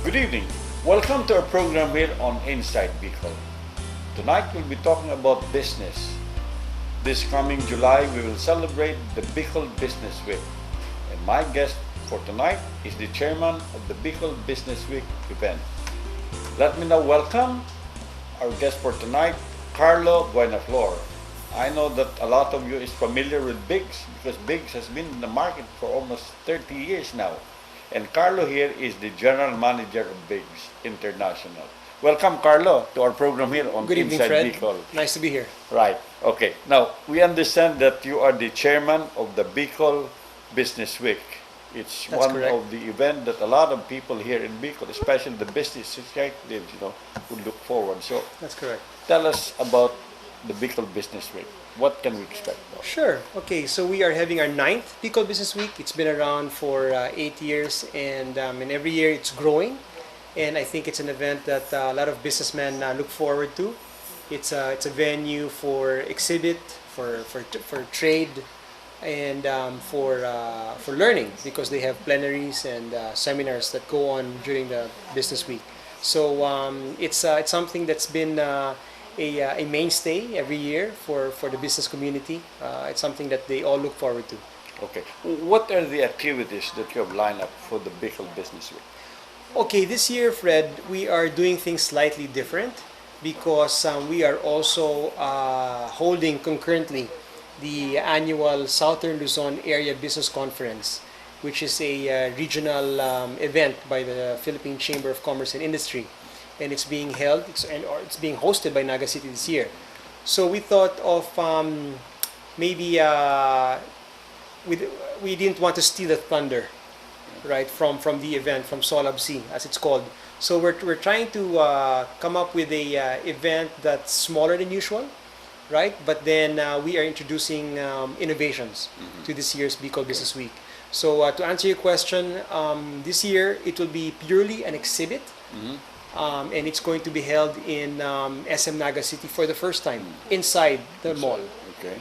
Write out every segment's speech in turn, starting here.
Good evening. Welcome to our program here on Inside Bicol. Tonight we'll be talking about business. This coming July, we will celebrate the Bicol Business Week. And my guest for tonight is the chairman of the Bicol Business Week event. Let me now welcome our guest for tonight, Carlo Buenaflor. I know that a lot of you is familiar with Biggs because Biggs has been in the market for almost 30 years now. And Carlo here is the general manager of Biggs International. Welcome, Carlo, to our program here on Good evening, Inside Fred. Bicol. Nice to be here. Right. Okay. Now, we understand that you are the chairman of the Bicol Business Week. It's That's one correct. of the event that a lot of people here in Bicol, especially the business executives, would look forward. So, That's correct. tell us about the Bicol Business Week. What can we expect? Sure. Okay, so we are having our ninth Bicol Business Week. It's been around for 8 years, and every year it's growing. And I think it's an event that a lot of businessmen look forward to. It's a venue for exhibit, for trade, and for learning because they have plenaries and seminars that go on during the business week. So it's something that's been a mainstay every year for the business community. It's something that they all look forward to. Okay. What are the activities that you have lined up for the Bicol Business Week? Okay, this year, Fred, we are doing things slightly different because we are also holding concurrently the annual Southern Luzon Area Business Conference, which is a regional event by the Philippine Chamber of Commerce and Industry. And it's being held, it's being hosted by Naga City this year. So we thought of maybe we didn't want to steal the thunder, right, from the event, from Solab C, as it's called. So we're trying to come up with a event that's smaller than usual, right? But then we are introducing innovations to this year's Bicol Business Week. So to answer your question, this year it will be purely an exhibit. And it's going to be held in SM Naga City for the first time inside the mall. Okay.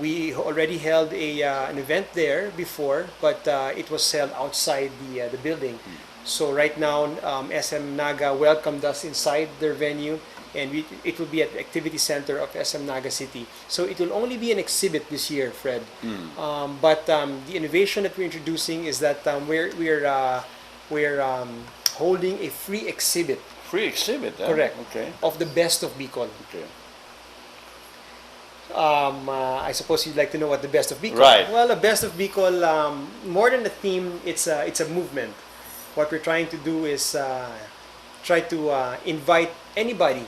We already held an event there before, but it was held outside the building. So right now, SM Naga welcomed us inside their venue, and it will be at the activity center of SM Naga City. So it will only be an exhibit this year, Fred. But the innovation that we're introducing is that we're holding a free exhibit. Free exhibit, huh? Correct. Okay. Of the best of Bicol. Okay. I suppose you'd like to know what the best of Bicol. Right. Well, the best of Bicol, more than a theme, it's a movement. What we're trying to do is try to invite anybody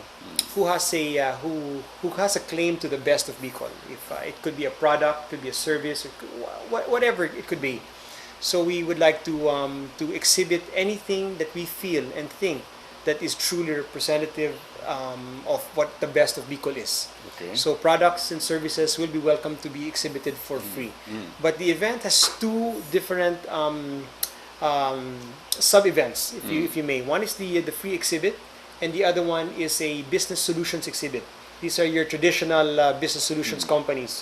who has a claim to the best of Bicol. If it could be a product, could be a service, or whatever it could be. So we would like to exhibit anything that we feel and think that is truly representative of what the best of Bicol is. Okay. So products and services will be welcome to be exhibited for free. But the event has two different sub-events, if you may. One is the free exhibit, and the other one is a business solutions exhibit. These are your traditional business solutions companies.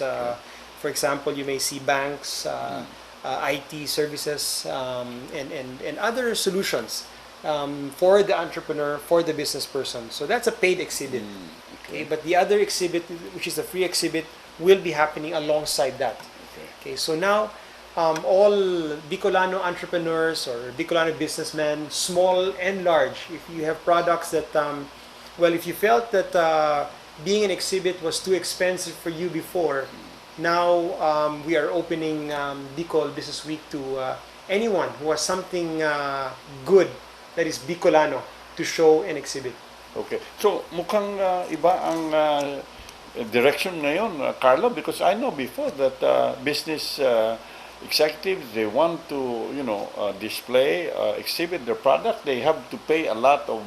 For example, you may see banks, IT services, and other solutions for the entrepreneur, for the business person. So that's a paid exhibit. Okay, but the other exhibit, which is a free exhibit, will be happening alongside that. Okay, so now all Bicolano entrepreneurs or Bicolano businessmen, small and large, if you have products that, if you felt that being an exhibit was too expensive for you before, now we are opening Bicol Business Week to anyone who has something good that is Bicolano to show and exhibit. Okay. So, mukhang iba ang direction ngayon, Carlo, because I know before that business executives, they want to, display, exhibit their product. They have to pay a lot of,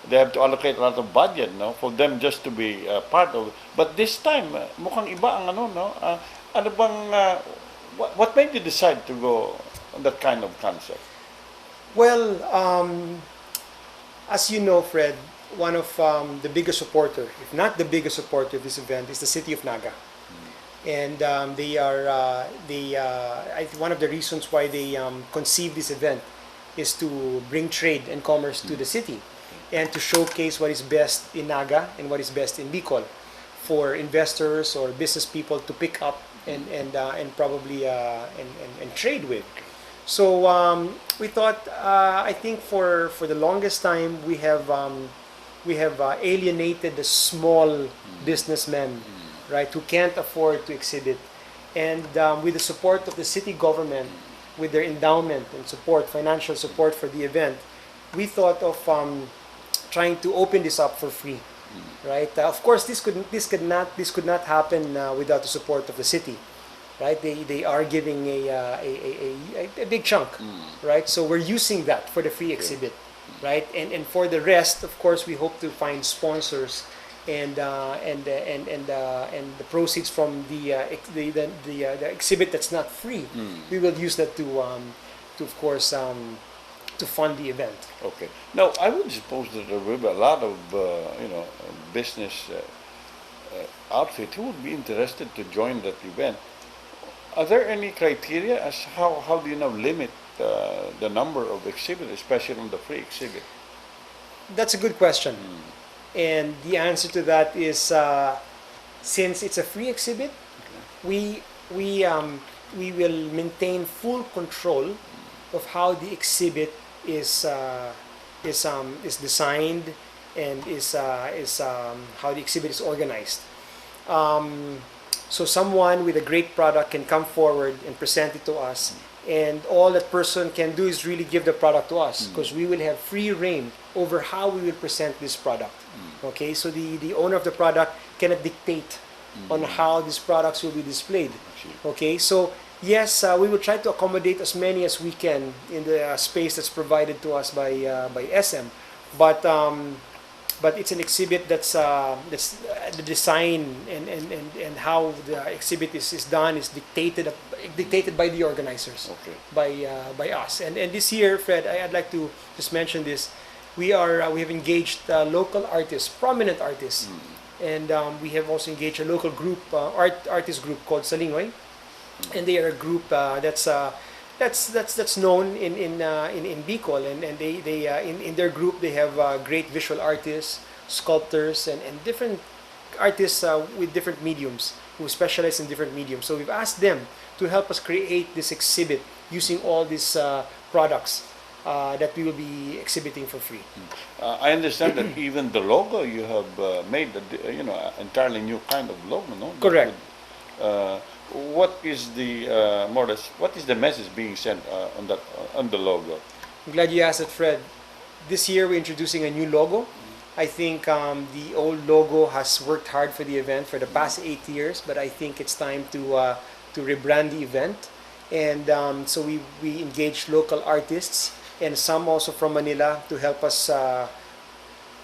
they have to allocate a lot of budget, for them just to be part of. But this time, mukhang iba ang ano bang, what made you decide to go on that kind of concept? Well, as you know, Fred, one of the biggest supporter, if not the biggest supporter of this event, is the city of Naga. And they are one of the reasons why they conceived this event is to bring trade and commerce to the city and to showcase what is best in Naga and what is best in Bicol for investors or business people to pick up and probably and trade with. So we thought, I think for the longest time we have alienated the small businessmen, right, who can't afford to exhibit, and with the support of the city government, with their endowment and support, financial support for the event, we thought of trying to open this up for free, right? Of course, this could not happen without the support of the city, right? They are giving a big chunk, right? So we're using that for the free exhibit, right? And for the rest, of course, we hope to find sponsors and the proceeds from the exhibit that's not free, we will use that to of course to fund the event. Okay. Now, I would suppose that there will be a lot of business outfit who would be interested to join that event. Are there any criteria as how do you now limit the number of exhibitors, especially on the free exhibit? That's a good question, and the answer to that is since it's a free exhibit, we will maintain full control of how the exhibit is designed and is how the exhibit is organized. So someone with a great product can come forward and present it to us, and all that person can do is really give the product to us, because we will have free reign over how we will present this product. Okay, so the owner of the product cannot dictate on how these products will be displayed. Okay, so yes, we will try to accommodate as many as we can in the space that's provided to us by SM, but it's an exhibit that's the design and how the exhibit is done is dictated by the organizers, by us. And this year, Fred, I'd like to just mention this. We have engaged local artists, prominent artists, and we have also engaged a local group, artist group called Salingoy, and they are a group that's known in Bicol, and they in their group they have great visual artists, sculptors, and different artists with different mediums who specialize in different mediums. So we've asked them to help us create this exhibit using all these products that we will be exhibiting for free. I understand that even the logo you have made, entirely new kind of logo, no? Correct. What is the more or less, what is the message being sent on the logo? I'm glad you asked it, Fred. This year we're introducing a new logo. I think the old logo has worked hard for the event for the past 8 years, but I think it's time to rebrand the event. And so we engaged local artists and some also from Manila to help us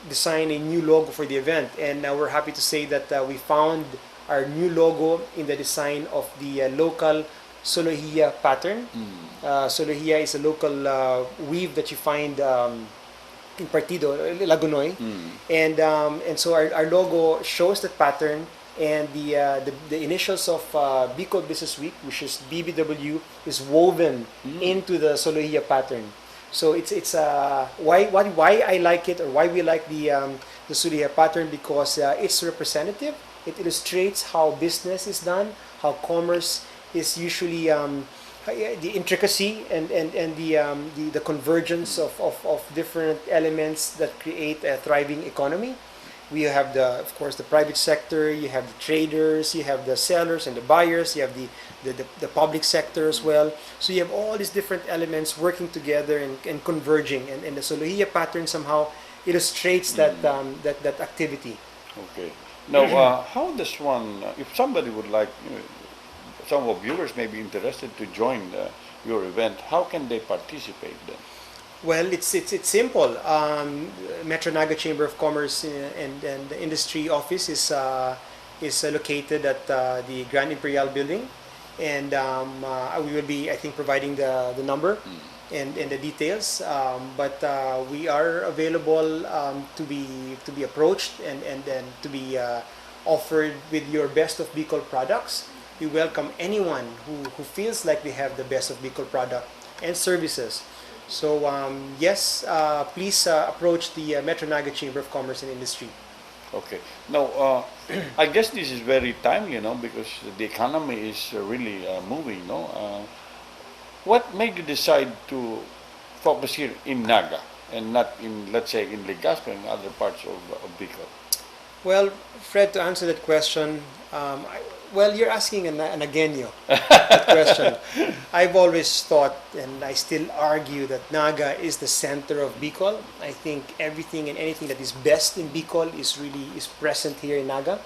design a new logo for the event. And we're happy to say that we found our new logo in the design of the local Solohia pattern. Solohia is a local weave that you find in Partido, Lagunoy, and so our logo shows that pattern, and the initials of Bicol Business Week, which is BBW, is woven into the Solohia pattern. So it's why I like it, or why we like the Solohia pattern, because it's representative. It illustrates how business is done, how commerce is usually the intricacy and the convergence of different elements that create a thriving economy. We have of course the private sector, you have the traders, you have the sellers and the buyers, you have the public sector as well. So you have all these different elements working together and converging, and the Solohia pattern somehow illustrates that activity. Okay. Now, how does one, if somebody would like, some of viewers may be interested to join your event, how can they participate then? Well, it's simple. Metro Naga Chamber of Commerce and the Industry Office is located at the Grand Imperial Building, and we will be, I think, providing the number and the details. But we are available to be approached and to be offered with your best of Bicol products. We welcome anyone who feels like they have the best of Bicol product and services So yes, please approach the Metro Naga Chamber of Commerce and Industry. Okay. Now, I guess this is very timely, because the economy is really moving, no? What made you decide to focus here in Naga and not in, let's say, in Legazpi and other parts of Bicol? Well, Fred, to answer that question, well, you're asking an Agueño that question. I've always thought, and I still argue, that Naga is the center of Bicol. I think everything and anything that is best in Bicol is present here in Naga.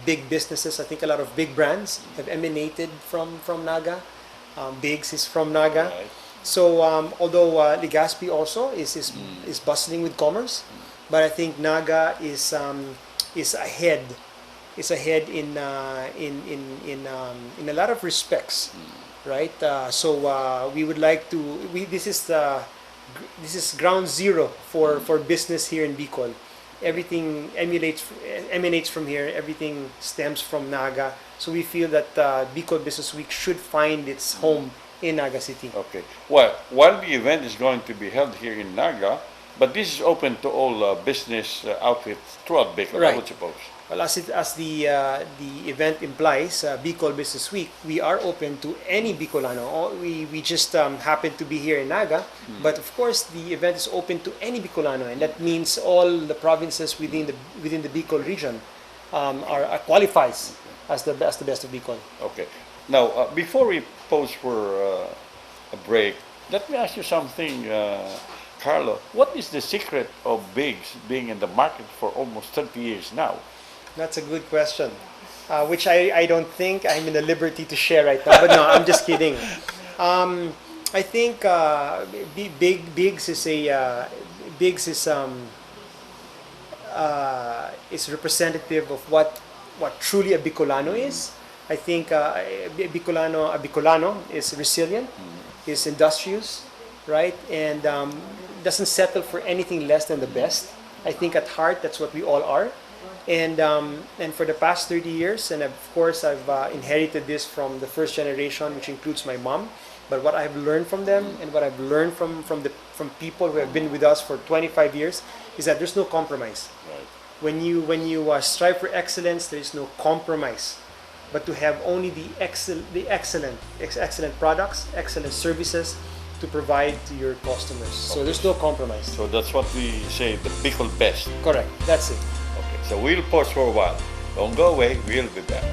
Big businesses, I think a lot of big brands have emanated from Naga. Biggs is from Naga. Right. So although Legazpi also is bustling with commerce, but I think Naga is ahead in a lot of respects, right? So we would like to. This is ground zero for business here in Bicol. Everything emanates from here. Everything stems from Naga. So we feel that Bicol Business Week should find its home in Naga City. Okay. Well, while the event is going to be held here in Naga, but this is open to all business outfits throughout Bicol, I Right. would suppose. Well, as the event implies, Bicol Business Week, we are open to any Bicolano. We just happen to be here in Naga, but of course the event is open to any Bicolano, and that means all the provinces within the Bicol region are qualifies as the best of Bicol. Okay. Now, before we pause for a break, let me ask you something, Carlo. What is the secret of Biggs being in the market for almost 30 years now? That's a good question, which I don't think I'm in the liberty to share right now. But no, I'm just kidding. I think Biggs is representative of what truly a Bicolano is. I think a Bicolano is resilient, is industrious, right, and doesn't settle for anything less than the best. I think at heart that's what we all are. And for the past 30 years, and of course I've inherited this from the first generation, which includes my mom. But what I've learned from them, and what I've learned from people who have been with us for 25 years, is that there's no compromise. Right. When you strive for excellence, there is no compromise. But to have only the excellent products, excellent services to provide to your customers. So there's no compromise. So that's what we say, the Bicol best. Correct. That's it. Okay. So we'll pause for a while. Don't go away. We'll be back.